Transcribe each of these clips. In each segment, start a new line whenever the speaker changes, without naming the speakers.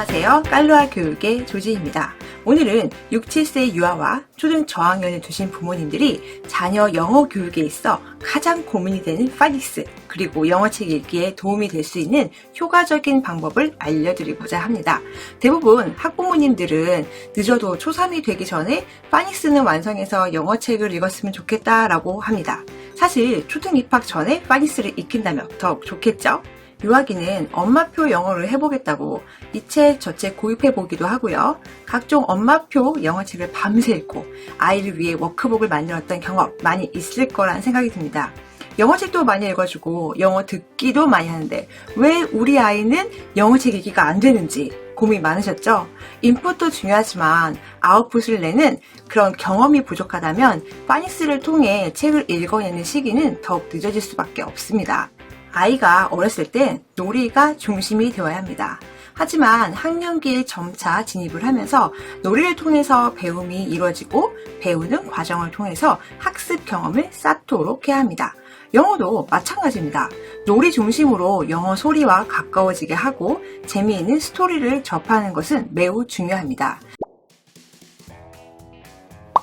안녕하세요. 깔로아 교육의 조지입니다. 오늘은 6, 7세 유아와 초등 저학년을 두신 부모님들이 자녀 영어 교육에 있어 가장 고민이 되는 파닉스, 그리고 영어책 읽기에 도움이 될 수 있는 효과적인 방법을 알려드리고자 합니다. 대부분 학부모님들은 늦어도 초3이 되기 전에 파닉스는 완성해서 영어책을 읽었으면 좋겠다라고 합니다. 사실 초등 입학 전에 파닉스를 익힌다면 더욱 좋겠죠? 유아기는 엄마표 영어를 해보겠다고 이 책 저 책 구입해보기도 하고요. 각종 엄마표 영어책을 밤새 읽고 아이를 위해 워크북을 만들었던 경험 많이 있을 거란 생각이 듭니다. 영어책도 많이 읽어주고 영어 듣기도 많이 하는데 왜 우리 아이는 영어책 읽기가 안 되는지 고민 많으셨죠? 인풋도 중요하지만 아웃풋을 내는 그런 경험이 부족하다면 파닉스를 통해 책을 읽어내는 시기는 더욱 늦어질 수밖에 없습니다. 아이가 어렸을 땐 놀이가 중심이 되어야 합니다. 하지만 학년기에 점차 진입을 하면서 놀이를 통해서 배움이 이루어지고 배우는 과정을 통해서 학습 경험을 쌓도록 해야 합니다. 영어도 마찬가지입니다. 놀이 중심으로 영어 소리와 가까워지게 하고 재미있는 스토리를 접하는 것은 매우 중요합니다.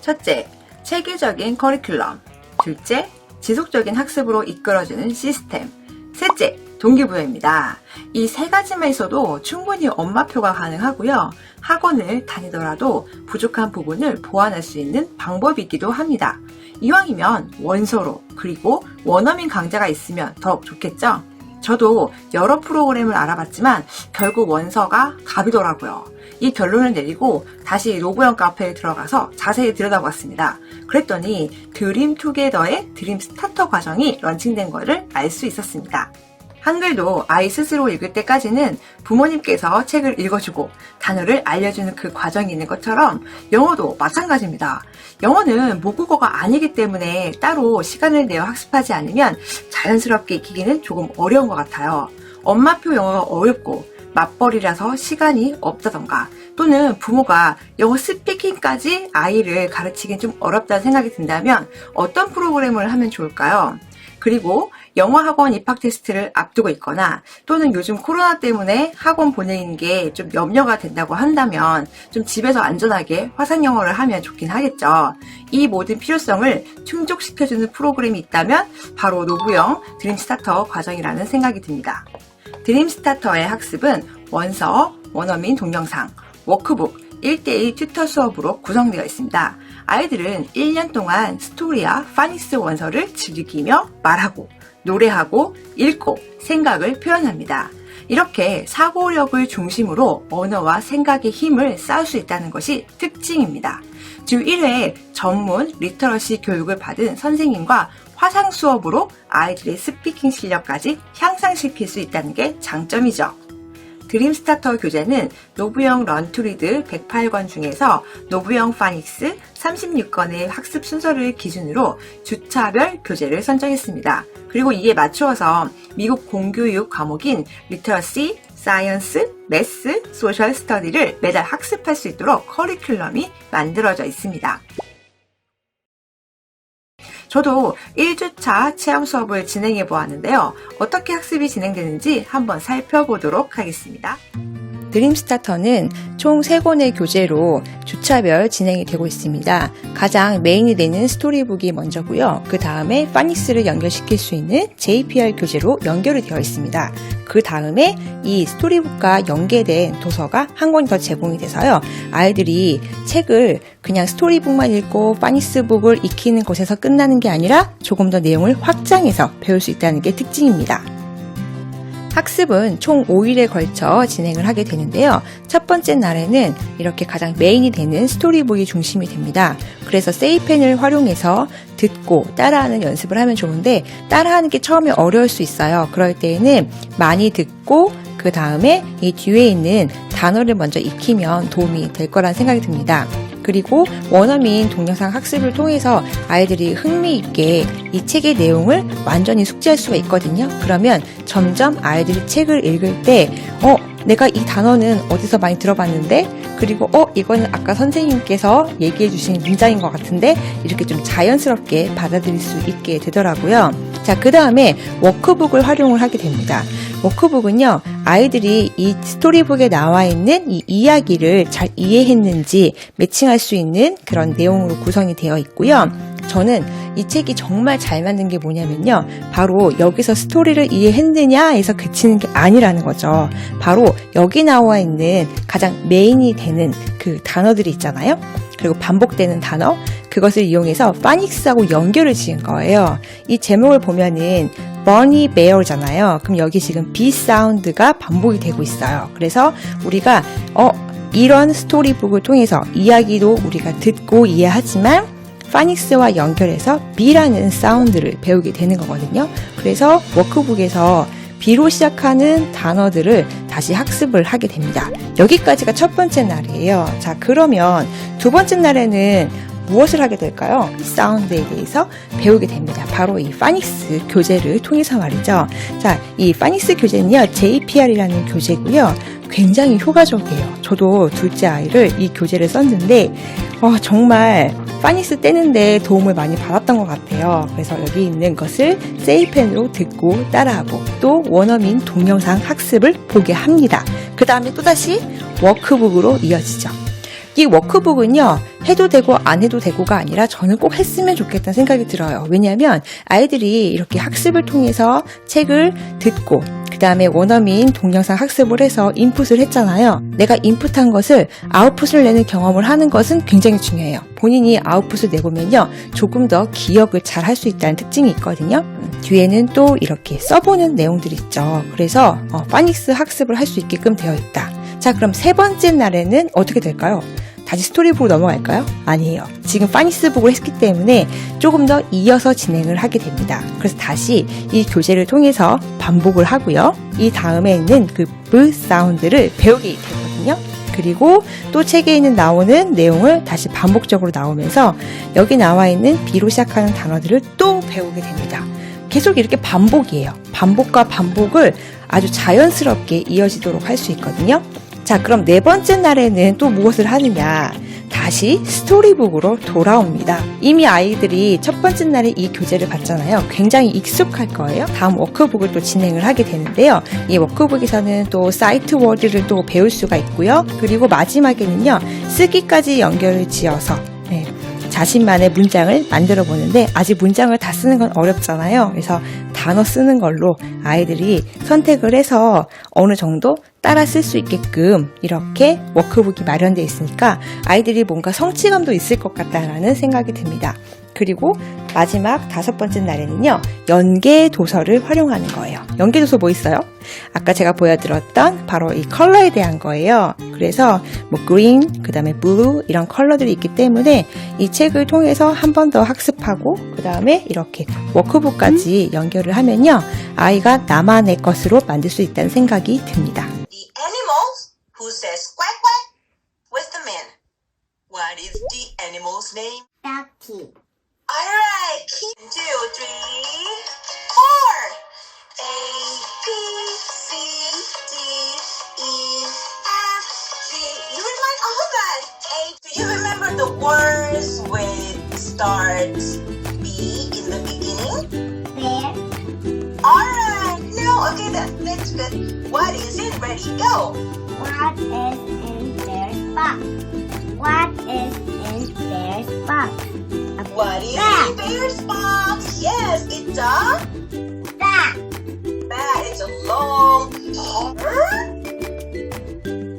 첫째, 체계적인 커리큘럼. 둘째, 지속적인 학습으로 이끌어주는 시스템. 셋째, 동기부여입니다. 이 세 가지만 있어도 충분히 엄마표가 가능하고요. 학원을 다니더라도 부족한 부분을 보완할 수 있는 방법이기도 합니다. 이왕이면 원서로, 그리고 원어민 강좌가 있으면 더욱 좋겠죠? 저도 여러 프로그램을 알아봤지만 결국 원서가 갑이더라고요. 이 결론을 내리고 다시 로브영 카페에 들어가서 자세히 들여다봤습니다. 그랬더니 드림 투게더의 드림 스타터 과정이 런칭된 것을 알 수 있었습니다. 한글도 아이 스스로 읽을 때까지는 부모님께서 책을 읽어주고 단어를 알려주는 그 과정이 있는 것처럼 영어도 마찬가지입니다. 영어는 모국어가 아니기 때문에 따로 시간을 내어 학습하지 않으면 자연스럽게 익히기는 조금 어려운 것 같아요. 엄마표 영어가 어렵고 맞벌이라서 시간이 없다던가 또는 부모가 영어 스피킹까지 아이를 가르치긴 좀 어렵다는 생각이 든다면 어떤 프로그램을 하면 좋을까요? 그리고 영어 학원 입학 테스트를 앞두고 있거나 또는 요즘 코로나 때문에 학원 보내는 게 좀 염려가 된다고 한다면 좀 집에서 안전하게 화상 영어를 하면 좋긴 하겠죠. 이 모든 필요성을 충족시켜주는 프로그램이 있다면 바로 노부영 드림 스타터 과정이라는 생각이 듭니다. 드림 스타터의 학습은 원서, 원어민 동영상, 워크북, 1대1 튜터 수업으로 구성되어 있습니다. 아이들은 1년 동안 스토리와 파닉스 원서를 즐기며 말하고, 노래하고, 읽고, 생각을 표현합니다. 이렇게 사고력을 중심으로 언어와 생각의 힘을 쌓을 수 있다는 것이 특징입니다. 주 1회 전문 리터러시 교육을 받은 선생님과 화상 수업으로 아이들의 스피킹 실력까지 향상시킬 수 있다는 게 장점이죠. 드림 스타터 교재는 노부영 런투리드 108권 중에서 노부영 파닉스 36권의 학습 순서를 기준으로 주차별 교재를 선정했습니다. 그리고 이에 맞추어서 미국 공교육 과목인 리터러시, 사이언스, 매스, 소셜 스터디를 매달 학습할 수 있도록 커리큘럼이 만들어져 있습니다. 저도 1주차 체험 수업을 진행해 보았는데요. 어떻게 학습이 진행되는지 한번 살펴보도록 하겠습니다.
드림 스타터는 총 3권의 교재로 주차별 진행이 되고 있습니다. 가장 메인이 되는 스토리북이 먼저고요. 그 다음에 파닉스를 연결시킬 수 있는 JPR 교재로 연결이 되어 있습니다. 그 다음에 이 스토리북과 연계된 도서가 한 권이 더 제공이 돼서요. 아이들이 책을 그냥 스토리북만 읽고 파닉스북을 익히는 것에서 끝나는 게 아니라 조금 더 내용을 확장해서 배울 수 있다는 게 특징입니다. 학습은 총 5일에 걸쳐 진행을 하게 되는데요. 첫 번째 날에는 이렇게 가장 메인이 되는 스토리북이 중심이 됩니다. 그래서 세이펜을 활용해서 듣고 따라하는 연습을 하면 좋은데 따라하는 게 처음에 어려울 수 있어요. 그럴 때에는 많이 듣고 그 다음에 이 뒤에 있는 단어를 먼저 익히면 도움이 될 거란 생각이 듭니다. 그리고 원어민 동영상 학습을 통해서 아이들이 흥미있게 이 책의 내용을 완전히 숙지할 수가 있거든요. 그러면 점점 아이들이 책을 읽을 때 내가 이 단어는 어디서 많이 들어봤는데 그리고 이거는 아까 선생님께서 얘기해 주신 문장인 것 같은데 이렇게 좀 자연스럽게 받아들일 수 있게 되더라고요. 자, 그 다음에 워크북을 활용을 하게 됩니다. 워크북은요, 아이들이 이 스토리북에 나와 있는 이 이야기를 잘 이해했는지 매칭할 수 있는 그런 내용으로 구성이 되어 있고요. 저는 이 책이 정말 잘 만든 게 뭐냐면요, 바로 여기서 스토리를 이해했느냐에서 그치는 게 아니라는 거죠. 바로 여기 나와 있는 가장 메인이 되는 그 단어들이 있잖아요. 그리고 반복되는 단어, 그것을 이용해서 파닉스하고 연결을 지은 거예요. 이 제목을 보면은 버니 베어잖아요. 그럼 여기 지금 B 사운드가 반복이 되고 있어요. 그래서 우리가 이런 스토리북을 통해서 이야기도 우리가 듣고 이해하지만 파닉스와 연결해서 B라는 사운드를 배우게 되는 거거든요. 그래서 워크북에서 B로 시작하는 단어들을 다시 학습을 하게 됩니다. 여기까지가 첫 번째 날이에요. 자, 그러면 두 번째 날에는 무엇을 하게 될까요? 사운드에 대해서 배우게 됩니다. 바로 이 파닉스 교재를 통해서 말이죠. 자, 이 파닉스 교재는요, JPR이라는 교재고요. 굉장히 효과적이에요. 저도 둘째 아이를 이 교재를 썼는데 정말 파닉스 떼는데 도움을 많이 받았던 것 같아요. 그래서 여기 있는 것을 세이펜으로 듣고 따라하고 또 원어민 동영상 학습을 보게 합니다. 그 다음에 또다시 워크북으로 이어지죠. 이 워크북은요, 해도 되고 안 해도 되고가 아니라 저는 꼭 했으면 좋겠다는 생각이 들어요. 왜냐하면 아이들이 이렇게 학습을 통해서 책을 듣고 그 다음에 원어민 동영상 학습을 해서 인풋을 했잖아요. 내가 인풋한 것을 아웃풋을 내는 경험을 하는 것은 굉장히 중요해요. 본인이 아웃풋을 내보면요, 조금 더 기억을 잘 할 수 있다는 특징이 있거든요. 뒤에는 또 이렇게 써보는 내용들이 있죠. 그래서 파닉스 학습을 할 수 있게끔 되어 있다. 자, 그럼 세 번째 날에는 어떻게 될까요? 다시 스토리북으로 넘어갈까요? 아니에요. 지금 파닉스북을 했기 때문에 조금 더 이어서 진행을 하게 됩니다. 그래서 다시 이 교재를 통해서 반복을 하고요. 이 다음에 있는 그 B 사운드를 배우게 되거든요. 그리고 또 책에 있는 나오는 내용을 다시 반복적으로 나오면서 여기 나와 있는 B로 시작하는 단어들을 또 배우게 됩니다. 계속 이렇게 반복이에요. 반복과 반복을 아주 자연스럽게 이어지도록 할 수 있거든요. 자, 그럼 네 번째 날에는 또 무엇을 하느냐? 다시 스토리북으로 돌아옵니다. 이미 아이들이 첫 번째 날에 이 교재를 봤잖아요. 굉장히 익숙할 거예요. 다음 워크북을 또 진행을 하게 되는데요. 이 워크북에서는 또 사이트 워드를 또 배울 수가 있고요. 그리고 마지막에는요, 쓰기까지 연결을 지어서 자신만의 문장을 만들어 보는데, 아직 문장을 다 쓰는 건 어렵잖아요. 그래서 단어 쓰는 걸로 아이들이 선택을 해서 어느 정도 따라 쓸 수 있게끔 이렇게 워크북이 마련되어 있으니까 아이들이 뭔가 성취감도 있을 것 같다라는 생각이 듭니다. 그리고 마지막 다섯 번째 날에는요, 연계 도서를 활용하는 거예요. 연계 도서 뭐 있어요? 아까 제가 보여드렸던 바로 이 컬러에 대한 거예요. 그래서 뭐 green, 그 다음에 blue 이런 컬러들이 있기 때문에 이 책을 통해서 한 번 더 학습하고 그 다음에 이렇게 워크북까지 연결을 하면요, 아이가 나만의 것으로 만들 수 있다는 생각이 듭니다.
The animals who says quack quack with the man. What is the animal's name?
Ducky.
Alright, 1, 2, 3, 4. A, B, C, D, E, F, G. You remind all of that. A, do you remember the words with starts B in the beginning?
Bear.
Alright, no, okay, that's good. What is it? Ready, go.
What is in bear's box? What is in bear's box? A
What is
bat.
in bear's box? Yes, it's a
Bat.
bat. It's a long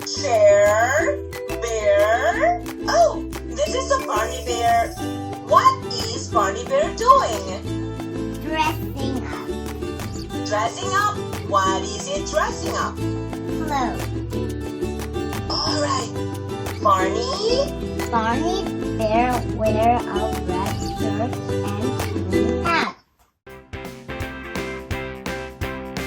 chair bear. Oh, this is a Barney bear. What is Barney bear doing?
Dressing up.
Dressing up. What is it dressing up?
Clothes.
All right, Barney.
Barney bear wear a red shirt and